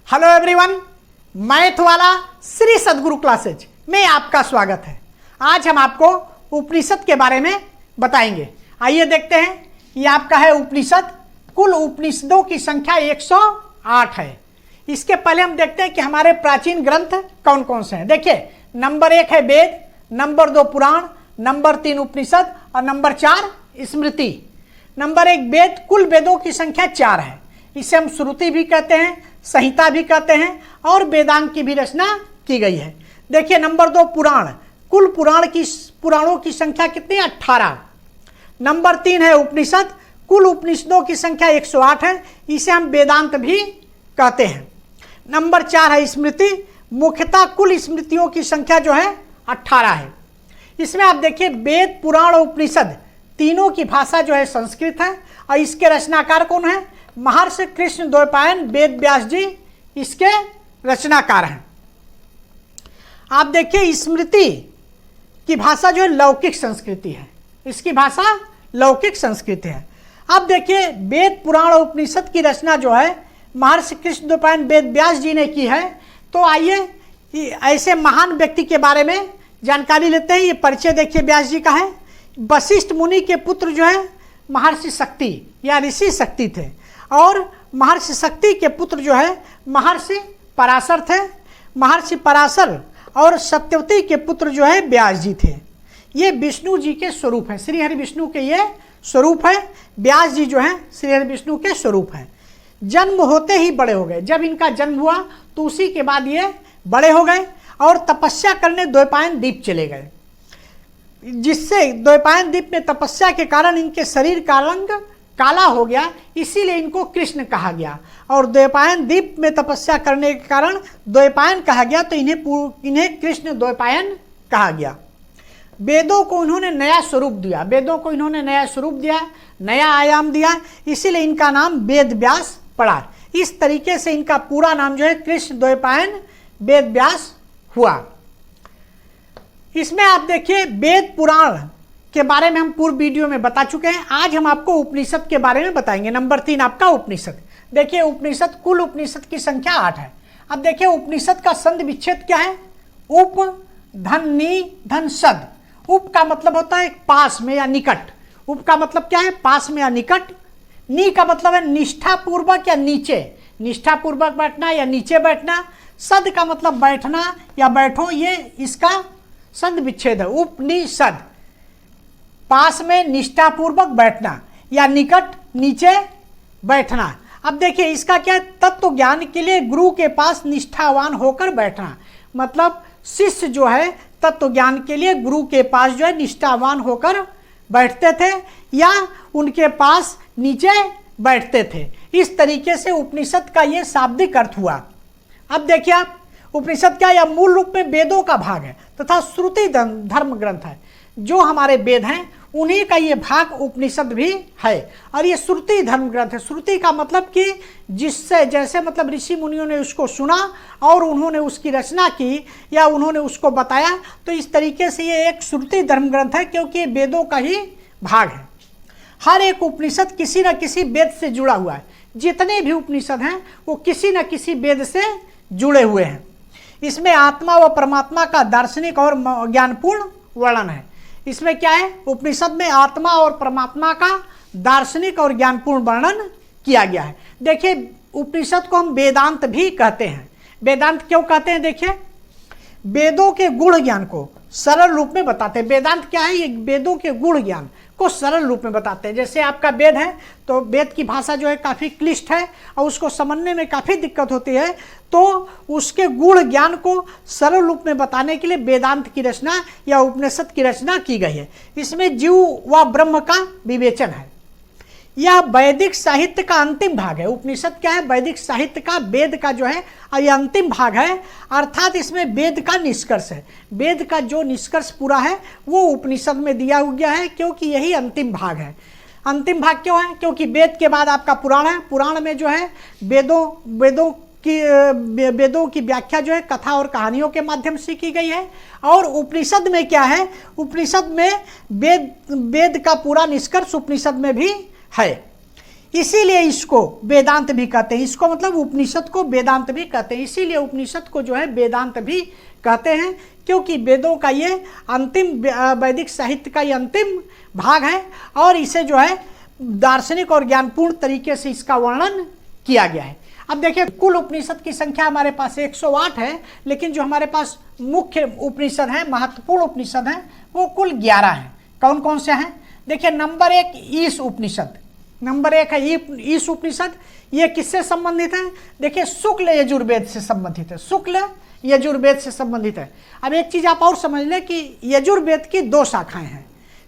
Hello everyone, math वाला श्री सद्गुरु classes में आपका स्वागत है। आज हम आपको उपनिषद के बारे में बताएंगे। आइए देखते हैं। ये आपका है उपनिषद। कुल उपनिषदों की संख्या 108 है। इसके पहले हम देखते हैं कि हमारे प्राचीन ग्रंथ कौन कौन से हैं। देखिए, नंबर 1 है वेद, नंबर 2 पुराण, नंबर 3 उपनिषद और नंबर 4 स्मृति। नंबर 1 वेद। कुल वेदों की संख्या 4 है। इसे हम श्रुति भी कहते हैं, संहिता भी कहते हैं और वेदांग की भी रचना की गई है। देखिए, नंबर 2 पुराण। कुल पुराणों की संख्या कितनी? 18। नंबर 3 है उपनिषद। कुल उपनिषदों की संख्या 108 है। इसे हम वेदांत भी कहते हैं। नंबर 4 है स्मृति। मुख्यतः कुल स्मृतियों की संख्या जो है 18 है। इसमें आप देखिए, वेद, पुराण और उपनिषद तीनों की भाषा जो है संस्कृत है और इसके रचनाकार कौन है? महर्षि कृष्ण द्वैपायन वेद व्यास जी इसके रचनाकार हैं। आप देखिए, स्मृति की भाषा जो है लौकिक संस्कृति है। इसकी भाषा लौकिक संस्कृति है। अब देखिए, वेद, पुराण और उपनिषद की रचना जो है महर्षि कृष्ण द्वैपायन वेद व्यास जी ने की है। तो आइए ऐसे महान व्यक्ति के बारे में जानकारी लेते हैं। ये परिचय देखिए व्यास जी का है। वशिष्ठ मुनि के पुत्र जो है महर्षि शक्ति या ऋषि शक्ति थे और महर्षि शक्ति के पुत्र जो है महर्षि पराशर थे। महर्षि पराशर और सत्यवती के पुत्र जो है व्यास जी थे। ये विष्णु जी के स्वरूप हैं। श्री हरि विष्णु के ये स्वरूप है। व्यास जी जो है श्री हरि विष्णु के स्वरूप हैं। जन्म होते ही बड़े हो गए। जब इनका जन्म हुआ तो उसी के बाद ये बड़े हो गए और तपस्या करने द्वैपायन द्वीप चले गए, जिससे द्वैपायन द्वीप में तपस्या के कारण इनके शरीर का रंग काला हो गया। इसीलिए इनको कृष्ण कहा गया और द्वैपायन द्वीप में तपस्या करने के कारण द्वैपायन कहा गया, तो इन्हें कृष्ण द्वैपायन कहा गया। वेदों को इन्होंने नया स्वरूप दिया। वेदों को इन्होंने नया स्वरूप दिया, नया आयाम दिया। इसीलिए इनका नाम वेद व्यास पड़ा। इस तरीके से इनका पूरा नाम जो है कृष्ण द्वैपायन वेद व्यास हुआ। इसमें आप देखिए, वेद पुराण के बारे में हम पूर्व वीडियो में बता चुके हैं। आज हम आपको उपनिषद के बारे में बताएंगे। नंबर 3 आपका उपनिषद। देखिए, उपनिषद, कुल उपनिषद की संख्या 8 है। अब देखिए, उपनिषद का संधि विच्छेद क्या है? उप धन नी धन सद। उप का मतलब होता है पास में या निकट। उप का मतलब क्या है? पास में या निकट। नी का मतलब है निष्ठापूर्वक या नीचे, निष्ठापूर्वक बैठना या नीचे बैठना। सद का मतलब बैठना या बैठो। ये इसका संधि विच्छेद है। उपनिषद, पास में निष्ठापूर्वक बैठना या निकट नीचे बैठना। अब देखिए, इसका क्या है? तत्व ज्ञान के लिए गुरु के पास निष्ठावान होकर बैठना। मतलब शिष्य जो है तत्व ज्ञान के लिए गुरु के पास जो है निष्ठावान होकर बैठते थे या उनके पास नीचे बैठते थे। इस तरीके से उपनिषद का ये शाब्दिक अर्थ हुआ। अब देखिए आप, उपनिषद क्या? या मूल रूप में वेदों का भाग है तथा श्रुति धर्म ग्रंथ है। जो हमारे वेद हैं उन्हीं का ये भाग उपनिषद भी है और ये श्रुति धर्म ग्रंथ है। श्रुति का मतलब कि जिससे, जैसे मतलब ऋषि मुनियों ने उसको सुना और उन्होंने उसकी रचना की या उन्होंने उसको बताया, तो इस तरीके से ये एक श्रुति धर्म ग्रंथ है, क्योंकि ये वेदों का ही भाग है। हर एक उपनिषद किसी न किसी वेद से जुड़ा हुआ है। जितने भी उपनिषद हैं वो किसी न किसी वेद से जुड़े हुए हैं। इसमें आत्मा व परमात्मा का दार्शनिक और ज्ञानपूर्ण वर्णन है। इसमें क्या है? उपनिषद में आत्मा और परमात्मा का दार्शनिक और ज्ञानपूर्ण वर्णन किया गया है। देखिए, उपनिषद को हम वेदांत भी कहते हैं। वेदांत क्यों कहते हैं? देखिए, वेदों के गुण ज्ञान को सरल रूप में बताते हैं। वेदांत क्या है? ये वेदों के गुण ज्ञान को सरल रूप में बताते हैं। जैसे आपका वेद है तो वेद की भाषा जो है काफ़ी क्लिष्ट है और उसको समझने में काफ़ी दिक्कत होती है, तो उसके गुण ज्ञान को सरल रूप में बताने के लिए वेदांत की रचना या उपनिषद की रचना की गई है। इसमें जीव व ब्रह्म का विवेचन है। यह वैदिक साहित्य का अंतिम भाग है। उपनिषद क्या है? वैदिक साहित्य का, वेद का जो है यह अंतिम भाग है। अर्थात इसमें वेद का निष्कर्ष है। वेद का जो निष्कर्ष पूरा है वो उपनिषद में दिया गया है, क्योंकि यही अंतिम भाग है। अंतिम भाग क्यों है? क्योंकि वेद के बाद आपका पुराण है। पुराण में जो है वेदों की व्याख्या जो है कथा और कहानियों के माध्यम से की गई है। और उपनिषद में क्या है? उपनिषद में वेद का पूरा निष्कर्ष उपनिषद में भी है। इसीलिए इसको वेदांत भी कहते हैं। इसको मतलब उपनिषद को वेदांत भी कहते हैं। इसीलिए उपनिषद को जो है वेदांत भी कहते हैं, क्योंकि वेदों का ये अंतिम, वैदिक साहित्य का ये अंतिम भाग है और इसे जो है दार्शनिक और ज्ञानपूर्ण तरीके से इसका वर्णन किया गया है। अब देखिए, कुल उपनिषद की संख्या हमारे पास 108 है, लेकिन जो हमारे पास मुख्य उपनिषद है, महत्वपूर्ण उपनिषद है, वो कुल 11 हैं। कौन कौन से हैं? देखिए, नंबर 1 ईश उपनिषद, नंबर 1 है ईश उपनिषद। ये किससे संबंधित है? देखिए, शुक्ल यजुर्वेद से संबंधित है, शुक्ल यजुर्वेद से संबंधित है। अब एक चीज आप और समझ लें कि यजुर्वेद की 2 शाखाएं हैं,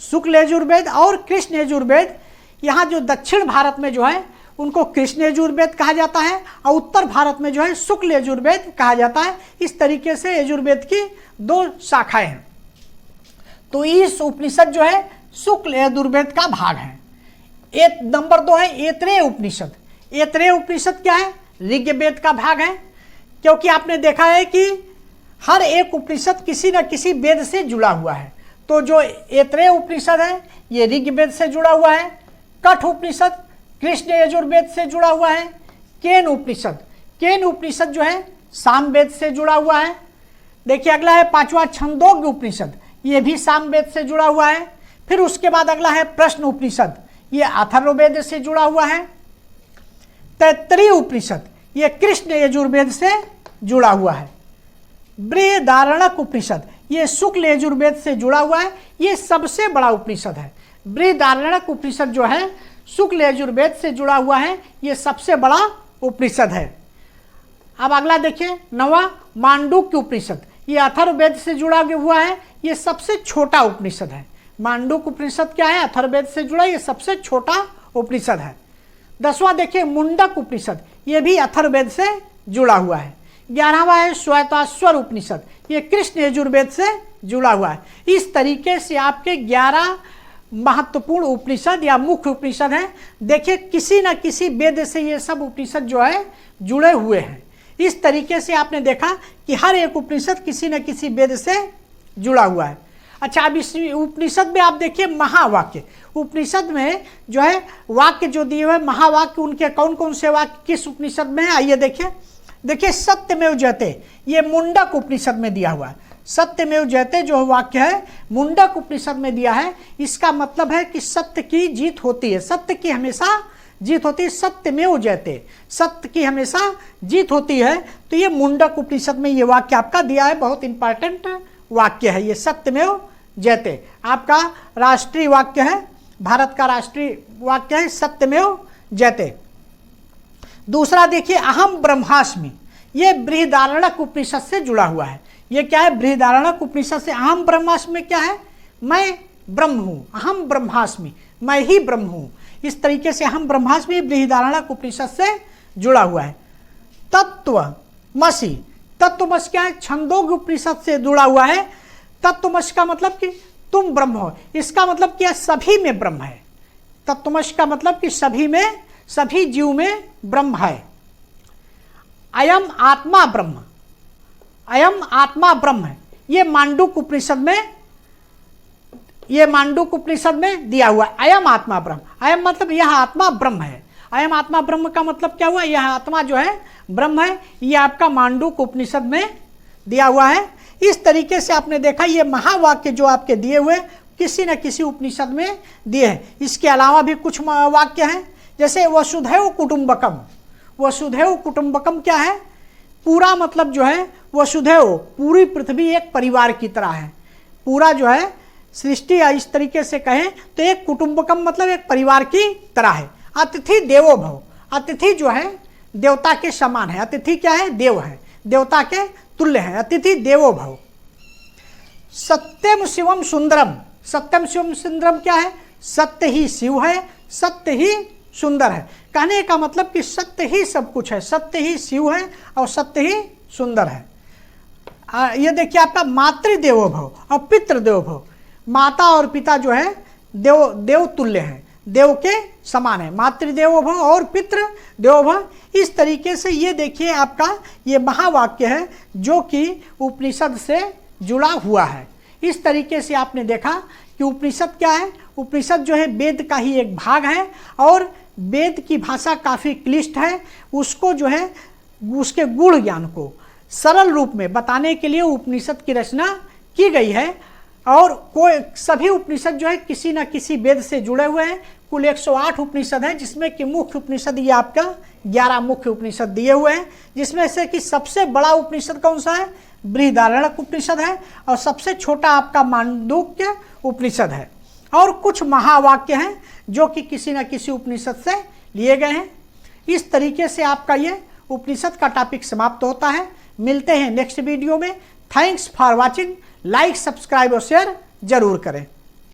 शुक्ल यजुर्वेद और कृष्ण यजुर्वेद। यहाँ जो दक्षिण भारत में जो है उनको कृष्ण यजुर्वेद कहा जाता है और उत्तर भारत में जो है शुक्ल यजुर्वेद कहा जाता है। इस तरीके से यजुर्वेद की 2 शाखाएं हैं। तो इस उपनिषद जो है शुक्ल यजुर्वेद का भाग है। नंबर 2 है ऐतरेय उपनिषद। ऐतरेय उपनिषद क्या है? ऋग्वेद का भाग है, क्योंकि आपने देखा है कि हर एक उपनिषद किसी न किसी वेद से जुड़ा हुआ है। तो जो ऐतरेय उपनिषद है ये ऋग्वेद से जुड़ा हुआ है। कठ उपनिषद कृष्ण यजुर्वेद से जुड़ा हुआ है। केन उपनिषद जो है सामवेद से जुड़ा हुआ है। देखिए, अगला है 5वां छंदोग्य उपनिषद, ये भी सामवेद से जुड़ा हुआ है। फिर उसके बाद अगला है प्रश्न उपनिषद, ये अथर्ववेद से जुड़ा हुआ है। तैत्तरीय उपनिषद ये कृष्ण यजुर्वेद से जुड़ा हुआ है। बृहदारण्यक उपनिषद ये शुक्ल यजुर्वेद से जुड़ा हुआ है। ये सबसे बड़ा उपनिषद है। बृहदारण्यक उपनिषद जो है शुक्ल यजुर्वेद से जुड़ा हुआ है, ये सबसे बड़ा उपनिषद है। अब अगला देखिए, 9वां मांडूक्य उपनिषद, ये अथर्ववेद से जुड़ा हुआ है, ये सबसे छोटा उपनिषद है। मांडूक्य उपनिषद क्या है? अथर्ववेद से जुड़ा, ये सबसे छोटा उपनिषद है। 10वां देखिए मुंडक उपनिषद, ये भी अथर्ववेद से जुड़ा हुआ है। 11वां है श्वेताश्वर उपनिषद, ये कृष्ण यजुर्वेद से जुड़ा हुआ है। इस तरीके से आपके 11 महत्वपूर्ण उपनिषद या मुख्य उपनिषद हैं। देखिए, किसी न किसी वेद से ये सब उपनिषद जो है जुड़े हुए हैं। इस तरीके से आपने देखा कि हर एक उपनिषद किसी न किसी वेद से जुड़ा हुआ है। अच्छा, अब इस उपनिषद में आप देखिए महावाक्य, उपनिषद में जो है वाक्य जो दिए हुए महावाक्य, उनके कौन कौन से वाक्य किस उपनिषद में है, आइए देखिए सत्यमेव जयते, ये मुंडक उपनिषद में दिया हुआ है। सत्यमेव जयते जो वाक्य है मुंडक उपनिषद में दिया है। इसका मतलब है कि सत्य की जीत होती है, सत्य की हमेशा जीत होती है। सत्यमेव जयते, सत्य की हमेशा जीत होती है। तो ये मुंडक उपनिषद में ये वाक्य आपका दिया है, बहुत इंपॉर्टेंट वाक्य है ये सत्यमेव जयते। आपका राष्ट्रीय वाक्य है, भारत का राष्ट्रीय वाक्य है सत्यमेव जयते। दूसरा देखिए अहम ब्रह्मास्मि, ये बृहदारण्यक उपनिषद से जुड़ा हुआ है। ये क्या है? बृहदारण्यक उपनिषद से। अहम ब्रह्मास्मि क्या है? मैं ब्रह्म हूँ, अहम ब्रह्मास्मि, मैं ही ब्रह्म हूँ। इस तरीके से अहम ब्रह्मास्मि बृहदारण्यक उपनिषद से जुड़ा हुआ है। तत्वमसि, तत्वमसि क्या है? छंदोग्य उपनिषद से जुड़ा हुआ है। तत्वमसि का मतलब कि तुम ब्रह्म हो, इसका मतलब क्या? सभी में ब्रह्म है। तत्वमसि का मतलब कि सभी में, सभी जीव में ब्रह्म है। अयम आत्मा ब्रह्म, अयम आत्मा ब्रह्म है। ये मांडूक्य उपनिषद में, ये मांडूक्य उपनिषद में दिया हुआ है। अयम आत्मा ब्रह्म, अयम मतलब यह आत्मा ब्रह्म है। अयम आत्मा ब्रह्म का मतलब क्या हुआ? यह आत्मा जो है ब्रह्म है। ये आपका मांडूक्य उपनिषद में दिया हुआ है। इस तरीके से आपने देखा ये महावाक्य जो आपके दिए हुए किसी न किसी उपनिषद में दिए हैं। इसके अलावा भी कुछ वाक्य हैं, जैसे वसुधैव कुटुंबकम। वसुधैव कुटुंबकम क्या है? पूरा मतलब जो है वसुधैव, पूरी पृथ्वी एक परिवार की तरह है। पूरा जो है सृष्टि इस तरीके से कहें तो एक कुटुंबकम मतलब एक परिवार की तरह है। अतिथि देवो भव, अतिथि जो है देवता के समान है। अतिथि क्या है? देव है, देवता के तुल्य है। अतिथि देवो भव। सत्यम शिवम सुंदरम, सत्यम शिवम सुंदरम क्या है? सत्य ही शिव है, सत्य ही सुंदर है। कहने का मतलब कि सत्य ही सब कुछ है, सत्य ही शिव है और सत्य ही सुंदर है। ये देखिए आपका मातृदेवो भव और पितृदेवो भव, माता और पिता जो है देव तुल्य हैं, देव के समान है। मातृदेवो भव और पितृ देवो भव। इस तरीके से ये देखिए आपका ये महावाक्य है जो कि उपनिषद से जुड़ा हुआ है। इस तरीके से आपने देखा कि उपनिषद क्या है? उपनिषद जो है वेद का ही एक भाग है और वेद की भाषा काफ़ी क्लिष्ट है, उसको जो है उसके गूढ़ ज्ञान को सरल रूप में बताने के लिए उपनिषद की रचना की गई है। और कोई सभी उपनिषद जो है किसी न किसी वेद से जुड़े हुए हैं। कुल 108 उपनिषद हैं, जिसमें कि मुख्य उपनिषद ये आपका 11 मुख्य उपनिषद दिए हुए हैं, जिसमें से कि सबसे बड़ा उपनिषद कौन सा है? बृहदारण्यक उपनिषद है, और सबसे छोटा आपका मांडूक्य उपनिषद है। और कुछ महावाक्य हैं जो कि किसी न किसी उपनिषद से लिए गए हैं। इस तरीके से आपका ये उपनिषद का टॉपिक समाप्त होता है। मिलते हैं नेक्स्ट वीडियो में। Thanks for watching. Like, subscribe और शेयर जरूर करें।